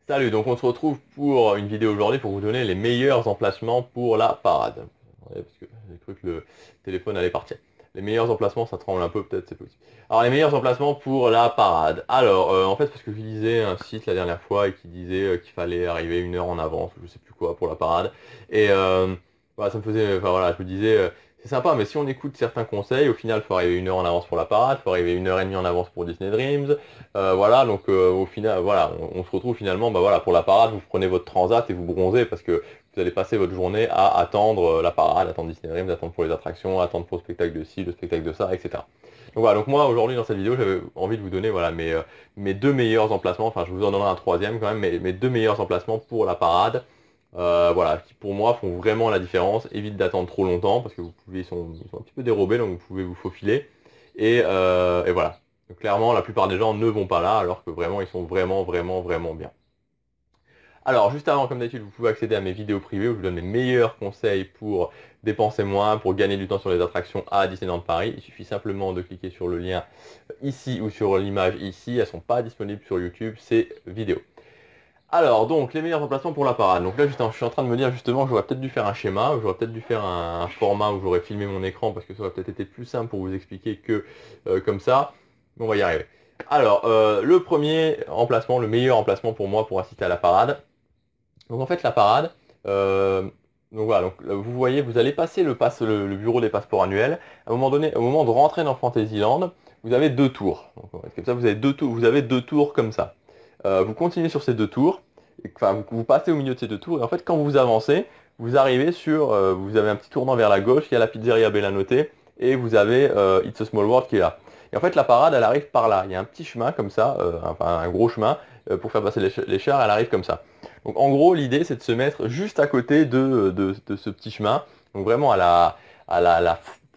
Salut, donc on se retrouve pour une vidéo aujourd'hui pour vous donner les meilleurs emplacements pour la parade. Ouais, parce que j'ai cru que le téléphone allait partir. Les meilleurs emplacements, ça tremble un peu, peut-être c'est possible. Alors les meilleurs emplacements pour la parade. Alors en fait parce que je lisais un site la dernière fois et qui disait qu'il fallait arriver une heure en avance, ou je sais plus quoi pour la parade. Et voilà, ça me faisait, enfin voilà, je me disais c'est sympa, mais si on écoute certains conseils, au final il faut arriver une heure en avance pour la parade, il faut arriver une heure et demie en avance pour Disney Dreams. Voilà, donc au final, voilà, on se retrouve finalement, bah voilà, pour la parade, vous prenez votre transat et vous bronzez parce que vous allez passer votre journée à attendre la parade, attendre Disney Dreams, attendre pour les attractions, attendre pour le spectacle de ci, le spectacle de ça, etc. Donc voilà, donc moi aujourd'hui dans cette vidéo, j'avais envie de vous donner voilà mes deux meilleurs emplacements, enfin je vous en donnerai un troisième quand même, mais mes deux meilleurs emplacements pour la parade. Voilà, qui pour moi font vraiment la différence. Évite d'attendre trop longtemps parce que ils sont un petit peu dérobés, donc vous pouvez vous faufiler. Et voilà. Donc, clairement, la plupart des gens ne vont pas là, alors que vraiment, ils sont vraiment bien. Alors, juste avant, comme d'habitude, vous pouvez accéder à mes vidéos privées où je vous donne mes meilleurs conseils pour dépenser moins, pour gagner du temps sur les attractions à Disneyland Paris. Il suffit simplement de cliquer sur le lien ici ou sur l'image ici. Elles ne sont pas disponibles sur YouTube, ces vidéos. Alors, donc, les meilleurs emplacements pour la parade. Donc là, je suis en train de me dire justement que j'aurais peut-être dû faire un schéma, j'aurais peut-être dû faire un format où j'aurais filmé mon écran parce que ça aurait peut-être été plus simple pour vous expliquer que comme ça. Mais on va y arriver. Alors, le premier emplacement, le meilleur emplacement pour moi pour assister à la parade. Donc en fait, la parade, euh, donc voilà, donc vous voyez, vous allez passer le bureau des passeports annuels. À un moment donné, au moment de rentrer dans Fantasyland, vous avez deux tours. Donc, comme ça, vous avez deux tours comme ça. Vous continuez sur ces deux tours, enfin vous passez au milieu de ces deux tours, et en fait quand vous avancez, vous arrivez vous avez un petit tournant vers la gauche, il y a la pizzeria Bellanote, et vous avez It's a Small World qui est là. Et en fait la parade elle arrive par là, il y a un petit chemin comme ça, enfin un gros chemin, pour faire passer les chars, elle arrive comme ça. Donc en gros l'idée c'est de se mettre juste à côté de ce petit chemin, donc vraiment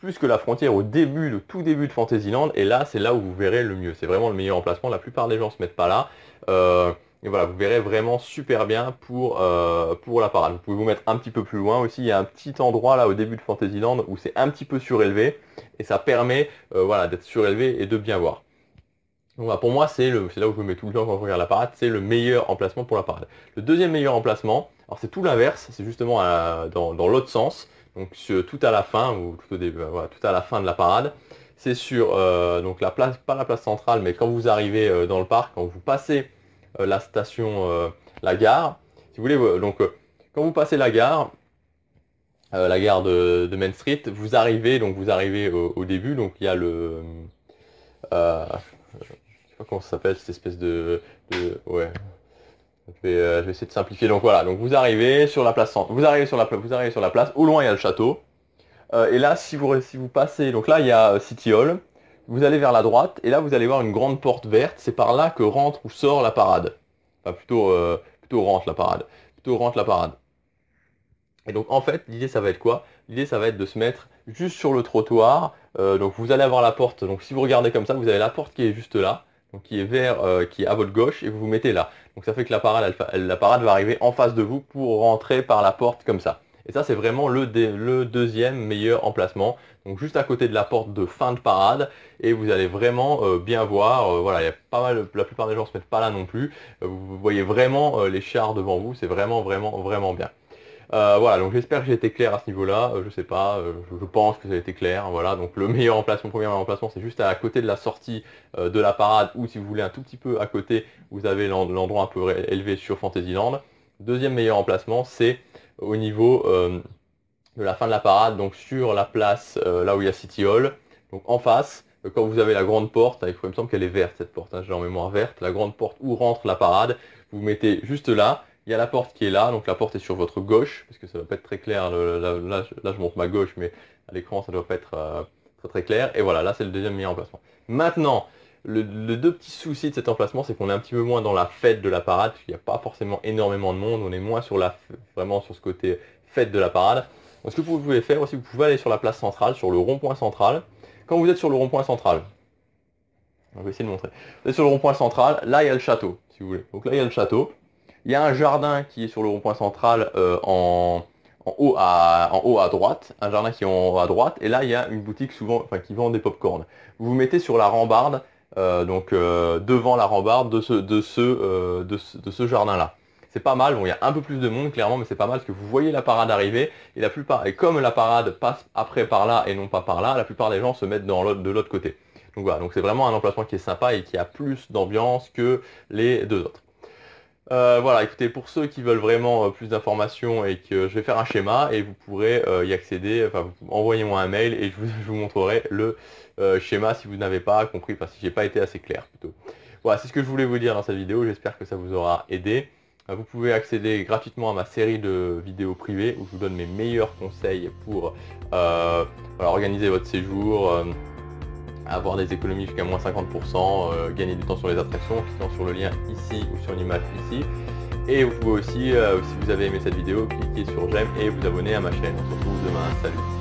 plus que la frontière, au début, le tout début de Fantasyland, et là c'est là où vous verrez le mieux, c'est vraiment le meilleur emplacement, la plupart des gens se mettent pas là. Euh, et voilà, vous verrez vraiment super bien pour la parade. Vous pouvez vous mettre un petit peu plus loin aussi. Il y a un petit endroit là au début de Fantasyland où c'est un petit peu surélevé. Et ça permet voilà, d'être surélevé et de bien voir. Donc, voilà, pour moi, c'est là où je me mets tout le temps quand je regarde la parade. C'est le meilleur emplacement pour la parade. Le deuxième meilleur emplacement, alors c'est tout l'inverse. C'est justement dans l'autre sens. Donc tout à la fin, ou tout au début, voilà, tout à la fin de la parade. C'est sur donc la place, pas la place centrale, mais quand vous arrivez dans le parc, quand vous passez la station, la gare. Si vous voulez, quand vous passez la gare de Main Street, vous arrivez au début, donc il y a je sais pas comment ça s'appelle, cette espèce ouais. Je vais essayer de simplifier. Donc voilà, donc vous arrivez sur la place vous arrivez sur vous arrivez sur la place. Au loin il y a le château. Et là, si vous passez, donc là il y a City Hall. Vous allez vers la droite et là vous allez voir une grande porte verte. C'est par là que rentre ou sort la parade. Enfin, plutôt rentre la parade. Plutôt rentre la parade. Et donc, en fait, l'idée, ça va être quoi? L'idée, ça va être de se mettre juste sur le trottoir. Donc, vous allez avoir la porte. Donc, si vous regardez comme ça, vous avez la porte qui est juste là. Donc, qui est à votre gauche. Et vous vous mettez là. Donc, ça fait que la parade, la parade va arriver en face de vous pour rentrer par la porte comme ça. Et ça, c'est vraiment le deuxième meilleur emplacement. Donc, juste à côté de la porte de fin de parade. Et vous allez vraiment bien voir. Voilà, il y a pas mal, la plupart des gens ne se mettent pas là non plus. Vous voyez vraiment les chars devant vous. C'est vraiment bien. Voilà, donc j'espère que j'ai été clair à ce niveau-là. Je sais pas, je pense que ça a été clair. Voilà, donc le meilleur emplacement, premier emplacement, c'est juste à côté de la sortie de la parade, ou si vous voulez un tout petit peu à côté, vous avez l'endroit un peu élevé sur Fantasyland. Deuxième meilleur emplacement, c'est au niveau de la fin de la parade, donc sur la place là où il y a City Hall, donc en face. Quand vous avez la grande porte, il me semble qu'elle est verte cette porte, hein, j'ai en mémoire verte, la grande porte où rentre la parade, vous vous mettez juste là. Il y a la porte qui est là, donc la porte est sur votre gauche, parce que ça ne va pas être très clair, là, je montre ma gauche, mais à l'écran ça ne doit pas être très clair. Et voilà, là c'est le deuxième meilleur emplacement. Maintenant, le deux petits soucis de cet emplacement, c'est qu'on est un petit peu moins dans la fête de la parade, parce qu'il n'y a pas forcément énormément de monde, on est moins vraiment sur ce côté fête de la parade. Donc ce que vous pouvez faire aussi, vous pouvez aller sur la place centrale, sur le rond-point central. Quand vous êtes sur le rond-point central, on va essayer de montrer. Vous êtes sur le rond-point central, là il y a le château, si vous voulez. Donc là il y a le château. Il y a un jardin qui est sur le rond-point central en haut à droite, un jardin qui est en haut à droite, et là il y a une boutique souvent, enfin, qui vend des pop-corn. Vous vous mettez sur la rambarde devant la rambarde de ce jardin-là. C'est pas mal, bon il y a un peu plus de monde clairement, mais c'est pas mal parce que vous voyez la parade arriver, et comme la parade passe après par là et non pas par là, la plupart des gens se mettent de l'autre côté. Donc voilà, donc c'est vraiment un emplacement qui est sympa et qui a plus d'ambiance que les deux autres. Voilà, écoutez, pour ceux qui veulent vraiment plus d'informations et que je vais faire un schéma et vous pourrez y accéder, enfin envoyez-moi un mail et je vous montrerai le schéma si vous n'avez pas compris, enfin si j'ai pas été assez clair plutôt. Voilà, c'est ce que je voulais vous dire dans cette vidéo, j'espère que ça vous aura aidé. Vous pouvez accéder gratuitement à ma série de vidéos privées où je vous donne mes meilleurs conseils pour voilà, organiser votre séjour, avoir des économies jusqu'à moins 50%, gagner du temps sur les attractions, cliquant sur le lien ici ou sur l'image ici. Et vous pouvez aussi, si vous avez aimé cette vidéo, cliquer sur j'aime et vous abonner à ma chaîne. On se retrouve demain. Salut!